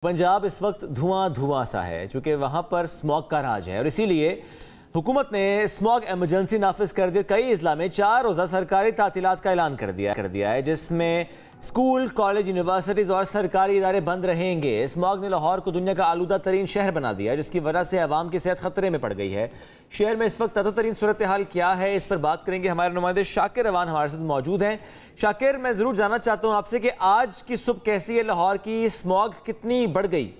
पंजाब इस वक्त धुआं धुआं सा है चूंकि वहां पर स्मॉग का राज है और इसीलिए हुकूमत ने स्मॉग एमरजेंसी नाफिज कर दी। कई अजला में 4 रोज़ा सरकारी तातीलात का ऐलान कर दिया है जिसमें स्कूल, कॉलेज, यूनिवर्सिटीज़ और सरकारी इदारे बंद रहेंगे। स्मॉग ने लाहौर को दुनिया का आलूदा तरीन शहर बना दिया जिसकी वजह से अवाम की सेहत खतरे में पड़ गई है। शहर में इस वक्त ताज़ा तरीन सूरत हाल क्या है, इस पर बात करेंगे। हमारे नुमाइंदे शाकिर अवान हमारे साथ मौजूद हैं। शाकिर, मैं ज़रूर जानना चाहता हूँ आपसे कि आज की सुबह कैसी है लाहौर की, स्मॉग कितनी बढ़ गई?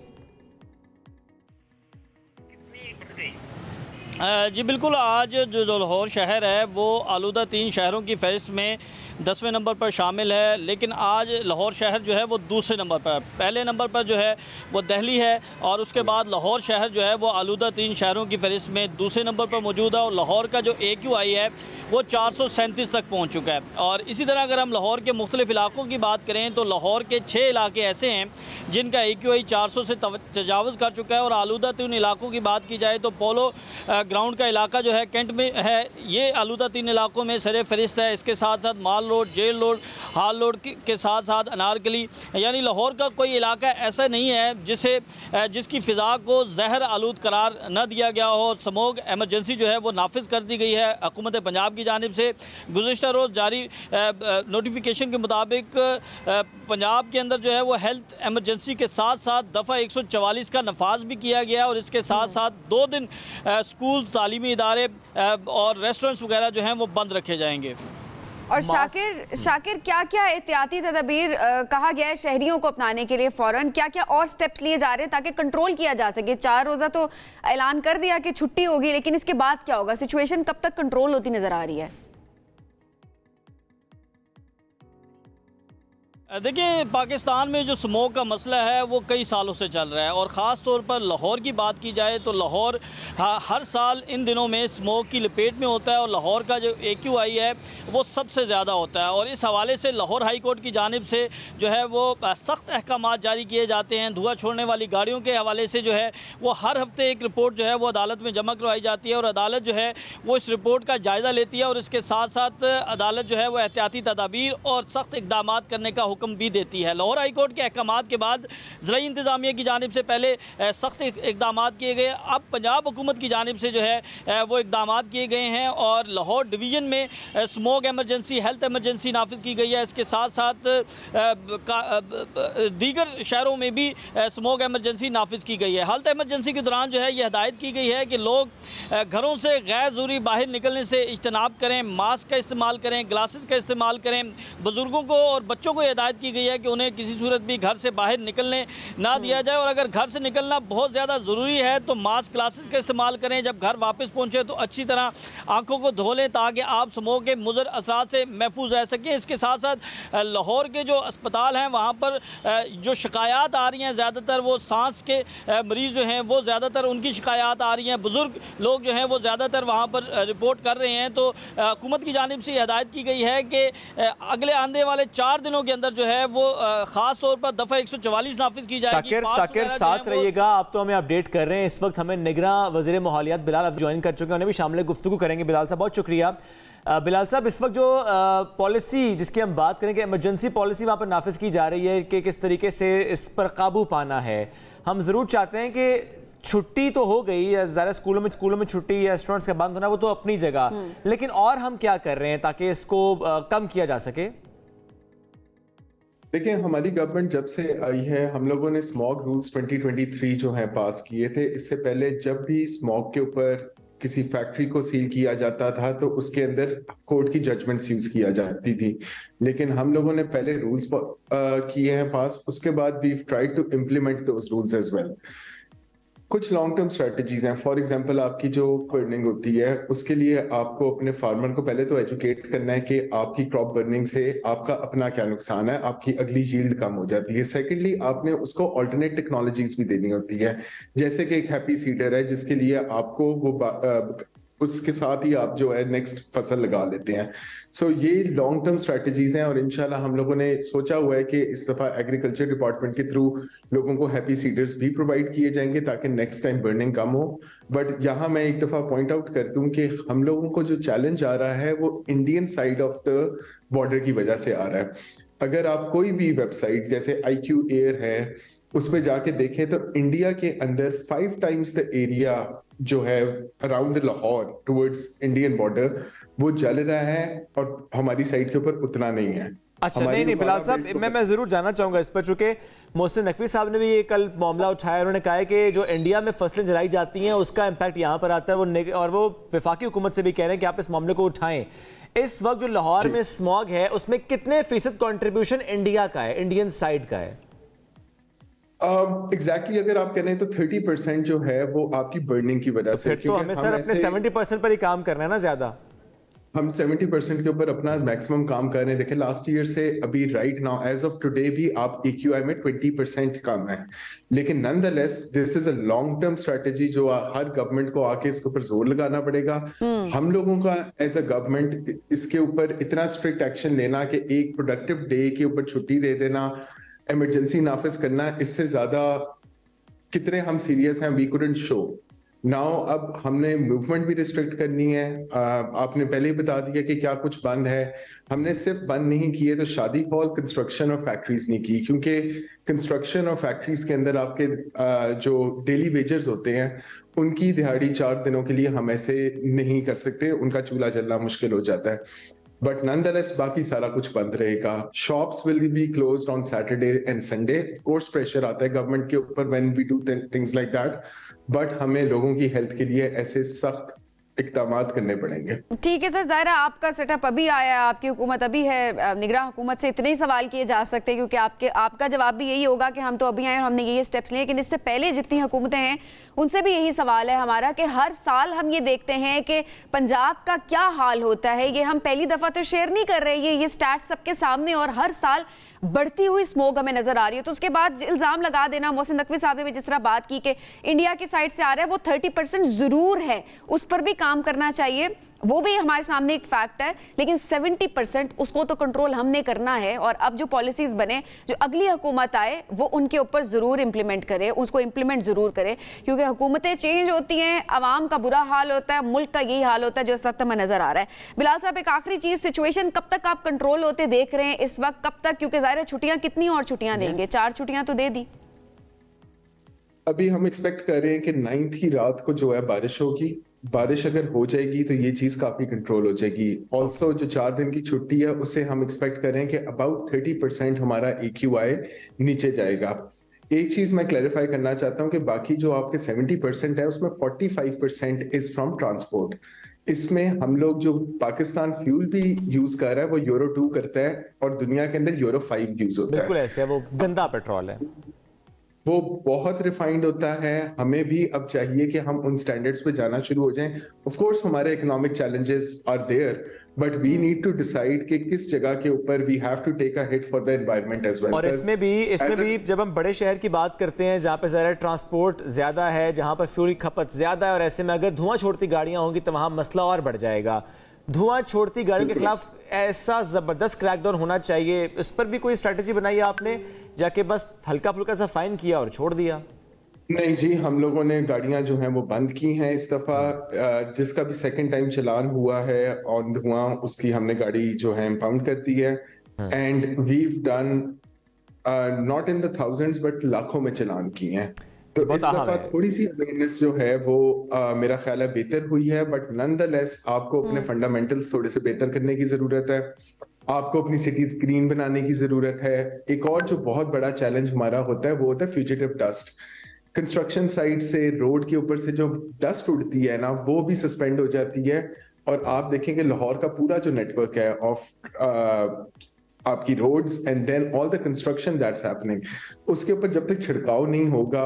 जी बिल्कुल, आज जो लाहौर शहर है वो आलूदा 3 शहरों की फहरिस्त में 10वें नंबर पर शामिल है, लेकिन आज लाहौर शहर जो है वो दूसरे नंबर पर। पहले नंबर पर जो है वो दिल्ली है और उसके बाद लाहौर शहर जो है वो आलूदा 3 शहरों की फहरिस्त में दूसरे नंबर पर मौजूद है और लाहौर का जो AQI है वो 437 तक पहुंच चुका है। और इसी तरह अगर हम लाहौर के मुख्तलिफ इलाकों की बात करें तो लाहौर के 6 इलाके ऐसे हैं जिनका AQI 400 से तजावज़ कर चुका है। और आलूदा 3 इलाकों की बात की जाए तो पोलो ग्राउंड का इलाका जो है कैंट में है, ये आलूदा 3 इलाकों में सरे फहरिस्त है। इसके साथ साथ माल रोड, जेल रोड, हाल रोड के साथ साथ अनारकली, यानी लाहौर का कोई इलाका ऐसा नहीं है जिसकी फ़िज़ा को जहर आलूद करार न दिया गया हो। स्मॉग एमरजेंसी जो है वो नाफिज कर दी गई है हुकूमत पंजाब की जानिब से। गुज़िश्ता रोज़ जारी नोटिफिकेशन के मुताबिक पंजाब के अंदर जो है वो हेल्थ एमरजेंसी के साथ साथ दफ़ा 144 का नफाज भी किया गया और इसके साथ साथ 2 दिन स्कूल, तालीमी इदारे और रेस्टोरेंट्स वगैरह जो हैं वो बंद रखे जाएंगे। और शाकिर क्या क्या एहतियाती तदबीर कहा गया है शहरियों को अपनाने के लिए, फ़ौरन क्या क्या और स्टेप्स लिए जा रहे हैं ताकि कंट्रोल किया जा सके? 4 रोज़ा तो ऐलान कर दिया कि छुट्टी होगी, लेकिन इसके बाद क्या होगा? सिचुएशन कब तक कंट्रोल होती नजर आ रही है? देखिए, पाकिस्तान में जो स्मोक का मसला है वो कई सालों से चल रहा है और ख़ास तौर पर लाहौर की बात की जाए तो लाहौर हर साल इन दिनों में स्मोक की लपेट में होता है और लाहौर का जो AQI है वो सबसे ज़्यादा होता है। और इस हवाले से लाहौर हाई कोर्ट की जानिब से जो है वो सख्त अहकाम जारी किए जाते हैं। धुआं छोड़ने वाली गाड़ियों के हवाले से जो है वो हर हफ्ते एक रिपोर्ट जो है वो अदालत में जमा करवाई जाती है और अदालत जो है वो इस रिपोर्ट का जायज़ा लेती है और इसके साथ साथ अदालत जो है वो एहतियाती तदाबीर और सख्त इक़दाम करने का हुक्म भी देती है। लाहौर हाई कोर्ट के अहकामात के बाद ज़राई इंतज़ामिया की जानिब से पहले सख्त इक़दाम किए गए, अब पंजाब हुकूमत की जानिब से जो है वो इक़दाम किए गए हैं और लाहौर डिवीज़न में स्मोक एमरजेंसी, हेल्थ एमरजेंसी नाफिज की गई है। इसके साथ साथ दीगर शहरों में भी स्मोक एमरजेंसी नाफिज की गई है। हेल्थ एमरजेंसी के दौरान जो है ये हदायत की गई है कि लोग घरों से गैर ज़रूरी बाहर निकलने से इज्तनाब करें, मास्क का इस्तेमाल करें, ग्लासेस का इस्तेमाल करें। बुज़ुर्गों को और बच्चों को हिदायत की गई है कि उन्हें किसी सूरत भी घर से बाहर निकलने ना दिया जाए और अगर घर से निकलना बहुत ज़्यादा ज़रूरी है तो मास्क, ग्लासेस का इस्तेमाल करें। जब घर वापस पहुँचे तो अच्छी तरह आंखों को धो लें ताकि आप स्मोक के मुज़र असरात से महफूज रह सकें। इसके साथ साथ लाहौर के जो अस्पताल हैं वहाँ पर जो शिकायत आ रही हैं ज़्यादातर वो सांस के मरीज़ जो हैं वो ज़्यादातर उनकी शिकायत आ रही हैं। बुज़ुर्ग लोग जो हैं वो ज़्यादातर वहाँ पर रिपोर्ट कर रहे हैं। तो हुकूमत की जानिब से हिदायत की गई है कि अगले आने वाले 4 दिनों के अंदर जो है वो खास तौर पर दफा 144 नाफिज की जाएगी। शाकिर साथ रहिएगा, आप तो हमें अपडेट कर रहे हैं। इस वक्त हमें निगरान वज़ीर माहौलियात बिलाल अफजल ज्वाइन कर चुके हैं, उन्हें भी शामिल गुफ्तगू करेंगे। बिलाल साहब बहुत शुक्रिया। बिलाल साहब, इस वक्त जो पॉलिसी जिसकी हम बात करें कि इमरजेंसी पॉलिसी वहाँ पर नाफिज की जा रही है कि किस तरीके से इस पर काबू पाना है, हम ज़रूर चाहते हैं कि छुट्टी तो हो गई, ज़रा स्कूलों में छुट्टी, रेस्टोरेंट्स का बंद होना वो तो अपनी जगह, लेकिन और हम क्या कर रहे हैं ताकि इसको कम किया जा सके? देखिए, हमारी गवर्नमेंट जब से आई है हम लोगों ने स्मॉग रूल्स 2023 जो हैं पास किए थे। इससे पहले जब भी स्मॉग के ऊपर किसी फैक्ट्री को सील किया जाता था तो उसके अंदर कोर्ट की जजमेंट्स यूज किया जाती थी, लेकिन हम लोगों ने पहले रूल्स किए हैं पास, उसके बाद we tried to implement those rules as well. कुछ लॉन्ग टर्म स्ट्रेटजीज हैं। फॉर एग्जांपल, आपकी जो बर्निंग होती है उसके लिए आपको अपने फार्मर को पहले तो एजुकेट करना है कि आपकी क्रॉप बर्निंग से आपका अपना क्या नुकसान है, आपकी अगली यील्ड कम हो जाती है। सेकेंडली, आपने उसको ऑल्टरनेट टेक्नोलॉजीज भी देनी होती है, जैसे कि एक हैप्पी सीडर है जिसके लिए आपको वो उसके साथ ही आप जो है नेक्स्ट फसल लगा लेते हैं। सो ये लॉन्ग टर्म स्ट्रेटजीज हैं और इंशाल्लाह हम लोगों ने सोचा हुआ है कि इस दफा एग्रीकल्चर डिपार्टमेंट के थ्रू लोगों को हैप्पी सीडर्स भी प्रोवाइड किए जाएंगे ताकि नेक्स्ट टाइम बर्निंग कम हो। बट यहाँ मैं एक दफा पॉइंट आउट कर दूं कि हम लोगों को जो चैलेंज आ रहा है वो Indian side of the border की वजह से आ रहा है। अगर आप कोई भी वेबसाइट जैसे IQ Air है उस पे जाके देखें तो इंडिया के अंदर 5 times द एरिया जो है around Lahore towards Indian border वो जल रहा है और हमारी साइड के ऊपर उतना नहीं है। अच्छा, नहीं बिलाल साहब, मैं जरूर जानना चाहूंगा इस पर, चूंकि मोहसिन नकवी साहब ने भी ये कल मामला उठाया। उन्होंने कहा है कि जो इंडिया में फसलें जलाई जाती हैं उसका इम्पैक्ट यहाँ पर आता है, और वो वफाकी हुकूमत से भी कह रहे हैं कि आप इस मामले को उठाएं। इस वक्त जो लाहौर में स्मॉग है उसमें कितने फीसद कंट्रीब्यूशन इंडिया का है, इंडियन साइड का है? एग्जैक्टली अगर आप कह रहे हैं तो 30% जो है वो आपकी बर्निंग की वजह से। तो हमें सर अपने 70% पर ही काम करना है ना, ज्यादा हम 70% के ऊपर अपना मैक्सिमम काम कर रहे हैं। देखिए लास्ट ईयर से अभी right now as of today भी आप AQI में 20% कम है, लेकिन nonetheless this is a long term strategy जो हर गवर्नमेंट को आके इसके ऊपर जोर लगाना पड़ेगा। हम लोगों का एज अ गवर्नमेंट इसके ऊपर इतना स्ट्रिक्ट एक्शन लेना कि एक प्रोडक्टिव डे के ऊपर छुट्टी दे देना, इमरजेंसी नाफिज करना, इससे ज्यादा कितने हम सीरियस हैं वी कुडंट शो। नाउ अब हमने मूवमेंट भी रिस्ट्रिक्ट करनी है। आपने पहले ही बता दिया कि क्या कुछ बंद है। हमने सिर्फ बंद नहीं किए तो शादी हॉल, कंस्ट्रक्शन और फैक्ट्रीज नहीं की, क्योंकि कंस्ट्रक्शन और फैक्ट्रीज के अंदर आपके जो डेली वेजर्स होते हैं उनकी दिहाड़ी 4 दिनों के लिए हम ऐसे नहीं कर सकते, उनका चूल्हा जलना मुश्किल हो जाता है। बट नॉनदलेस बाकी सारा कुछ बंद रहेगा। Shops will be closed on Saturday and Sunday. Of course pressure आता है गवर्नमेंट के ऊपर when we do things like that, but हमें लोगों की हेल्थ के लिए ऐसे सख्त इक़दामात करने पड़ेंगे। ठीक है सर, ज़ाहिर है आपका सेटअप अभी आया है, आपकी हुकूमत अभी है, निगरान हुकूमत से इतने ही सवाल किए जा सकते हैं क्योंकि आपका जवाब भी यही होगा कि हम तो अभी आए और हमने ये स्टेप्स लिए। लेकिन इससे पहले जितनी हुकूमतें हैं उनसे भी यही सवाल है हमारा कि हर साल हम ये देखते हैं कि पंजाब का क्या हाल होता है। ये हम पहली दफ़ा तो शेयर नहीं कर रहे, ये स्टैट्स सबके सामने, और हर साल बढ़ती हुई स्मोक हमें नजर आ रही है। तो उसके बाद इल्जाम लगा देना, मोहसिन नकवी साहब ने भी जिस तरह बात की कि इंडिया की साइड से आ रहा है, वो 30% जरूर है, उस पर भी काम करना चाहिए, वो भी हमारे सामने एक फैक्ट है, लेकिन 70% उसको तो कंट्रोल हमने करना है। और अब जो पॉलिसीज बने, जो अगली हुकूमत आए वो उनके ऊपर जरूर इंप्लीमेंट करे, उसको इंप्लीमेंट जरूर करे, क्योंकि हुकूमतें चेंज होती हैं, आवाम का बुरा हाल होता है, मुल्क का यही हाल होता है जो इस वक्त हमें नजर आ रहा है। बिलाल साहब, एक आखिरी चीज, सिचुएशन कब तक आप कंट्रोल होते देख रहे हैं इस वक्त, कब तक? क्योंकि जाहिर है छुट्टियां कितनी और छुट्टियां देंगे, 4 छुट्टियां तो दे दी। अभी हम एक्सपेक्ट कर रहे हैं कि 9th की रात को जो है बारिश होगी। बारिश अगर हो जाएगी तो ये चीज काफी कंट्रोल हो जाएगी। ऑल्सो जो 4 दिन की छुट्टी है उससे हम एक्सपेक्ट करें कि अबाउट 30% हमारा AQI नीचे जाएगा। एक चीज मैं क्लैरिफाई करना चाहता हूं कि बाकी जो आपके 70% है उसमें 45% इज फ्रॉम ट्रांसपोर्ट। इसमें हम लोग जो पाकिस्तान फ्यूल भी यूज कर रहा है वो यूरो 2 करता है और दुनिया के अंदर यूरो 5 यूज होता है। बिल्कुल ऐसे है, वो गंदा पेट्रोल है, वो बहुत रिफाइंड होता है। हमें भी अब चाहिए कि हम उन स्टैंडर्ड्स पे जाना शुरू हो जाएं। ऑफ कोर्स हमारे economic challenges are there, but we need to decide कि किस जगह के ऊपर we have to take a hit for the environment as well. और इसमें भी जब हम बड़े शहर की बात करते हैं जहाँ पे ज़रा ट्रांसपोर्ट ज़्यादा है, जहाँ पर फ्यूल की खपत ज़्यादा है, और ऐसे में अगर धुआं छोड़ती गाड़ियाँ होंगी तो वहाँ मसला और बढ़ जाएगा। धुआं छोड़ती गाड़ियों के खिलाफ ऐसा जबरदस्त क्रैकडाउन होना चाहिए, इस पर भी कोई स्ट्रेटजी बनाई है आपने, जाके बस हल्का फुल्का सा फाइन किया और छोड़ दिया? नहीं जी, हम लोगों ने गाड़ियां जो हैं वो बंद की हैं इस दफा। जिसका भी सेकंड टाइम चलान हुआ है और धुआं, उसकी हमने गाड़ी जो है इम्पाउंड कर दी है। And we've done not in the thousands but लाखों में चलान किए हैं। तो इस दफा थोड़ी सी अवेयरनेस जो है वो मेरा ख्याल है बेहतर हुई है, बट नॉनदलेस आपको अपने फंडामेंटल्स थोड़े से बेहतर करने की जरूरत है। आपको अपनी सिटीज ग्रीन बनाने की जरूरत है। एक और जो बहुत बड़ा चैलेंज हमारा होता है वो होता है फ्यूजिटिव डस्ट। कंस्ट्रक्शन साइट से, रोड के ऊपर से जो डस्ट उड़ती है ना, वो भी सस्पेंड हो जाती है। और आप देखेंगे लाहौर का पूरा जो नेटवर्क है ऑफ आपकी roads and then all the construction that's happening, उसके ऊपर जब तक छिड़काव नहीं होगा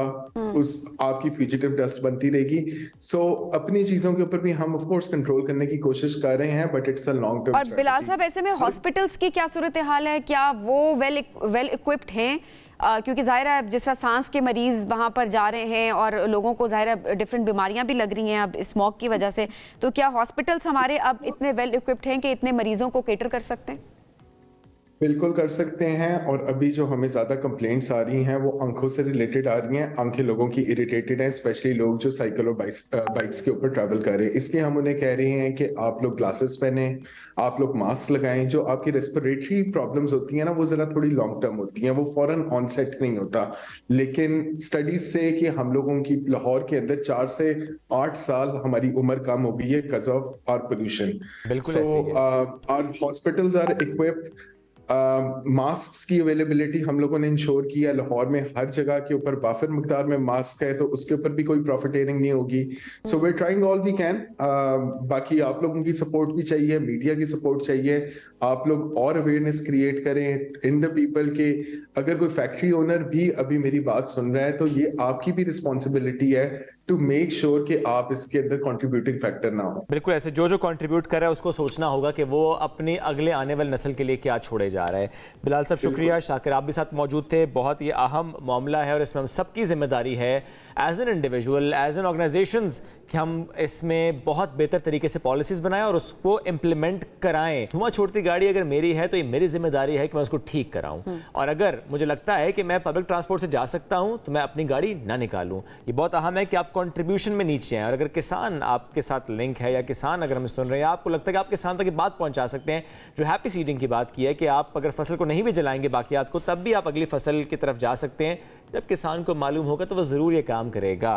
उस आपकी फ्यूजिटिव डस्ट बनती रहेगी। सो अपनी चीजों के ऊपर भी हम ऑफ कोर्स कंट्रोल करने की कोशिश कर रहे हैं, but it's a long term. और बिलाल साहब, ऐसे में हॉस्पिटल्स की क्या सूरत हाल है? क्या वो वेल इक्विप्ड हैं? क्योंकि जाहिर है जिस तरह सांस के मरीज वहाँ पर जा रहे हैं और लोगों को जाहिर है डिफरेंट बीमारियां भी लग रही हैं अब स्मोक की वजह से, तो क्या हॉस्पिटल्स हमारे अब इतने वेल इक्विप्ड हैं कि इतने मरीजों को केटर कर सकते हैं? बिल्कुल कर सकते हैं। और अभी जो हमें ज्यादा कंप्लेंट्स आ रही हैं वो आंखों से रिलेटेड आ रही हैं। आंखें लोगों की इरिटेटेड हैं, स्पेशली लोग जो साइकिल और बाइक्स के ऊपर ट्रैवल कर रहे हैं। इसलिए हम उन्हें कह रहे हैं कि आप लोग ग्लासेस पहने, आप लोग मास्क लगाएं। जो आपकी रेस्पिरेटरी प्रॉब्लम्स होती हैं ना, वो जरा थोड़ी लॉन्ग टर्म होती हैं, वो फौरन ऑनसेट नहीं होता। लेकिन स्टडीज से कि हम लोगों की लाहौर के अंदर 4 से 8 साल हमारी उम्र कम हो गई है बिकॉज ऑफ आवर पोल्यूशन। बिल्कुल सो ऐसे ही है। Our hospitals are equipped. Mask की अवेलेबिलिटी हम लोगों ने इंश्योर किया। लाहौर में हर जगह के ऊपर वाफिर मकदार में मास्क है, तो उसके ऊपर भी कोई प्रॉफिटेरिंग नहीं होगी। So we trying all we can. बाकी आप लोगों की सपोर्ट भी चाहिए, मीडिया की सपोर्ट चाहिए। आप लोग और अवेयरनेस क्रिएट करें इन द पीपल के। अगर कोई फैक्ट्री ओनर भी अभी मेरी बात सुन रहा है तो ये आपकी भी रिस्पॉन्सिबिलिटी है टू मेक श्योर कि आप इसके अंदर कंट्रीब्यूटिंग फैक्टर ना हो। बिल्कुल ऐसे जो कंट्रीब्यूट कर रहा है उसको सोचना होगा कि वो अपनी अगले आने वाली नस्ल के लिए क्या छोड़े जा रहा है। बिलाल साहब शुक्रिया। शाकिर आप भी साथ मौजूद थे। बहुत ये अहम मामला है और इसमें हम सबकी जिम्मेदारी है as an individual, as an organisations, कि हम इसमें बहुत बेहतर तरीके से पॉलिसीज बनाएं और उसको इम्प्लीमेंट कराएं। धुआं छोड़ती गाड़ी अगर मेरी है तो ये मेरी जिम्मेदारी है कि मैं उसको ठीक कराऊं। और अगर मुझे लगता है कि मैं पब्लिक ट्रांसपोर्ट से जा सकता हूं तो मैं अपनी गाड़ी ना निकालूं। ये बहुत अहम है कि आप कंट्रीब्यूशन में नीचे हैं। और अगर किसान आपके साथ लिंक है या किसान अगर हमें सुन रहे हैं, आपको लगता है कि आप किसान तक ये बात पहुंचा सकते हैं, जो हैप्पी सीडिंग की बात की है कि आप अगर फसल को नहीं भी जलाएंगे बाकियात को, तब भी आप अगली फसल की तरफ जा सकते हैं। जब किसान को मालूम होगा तो वह जरूर ये काम करेगा।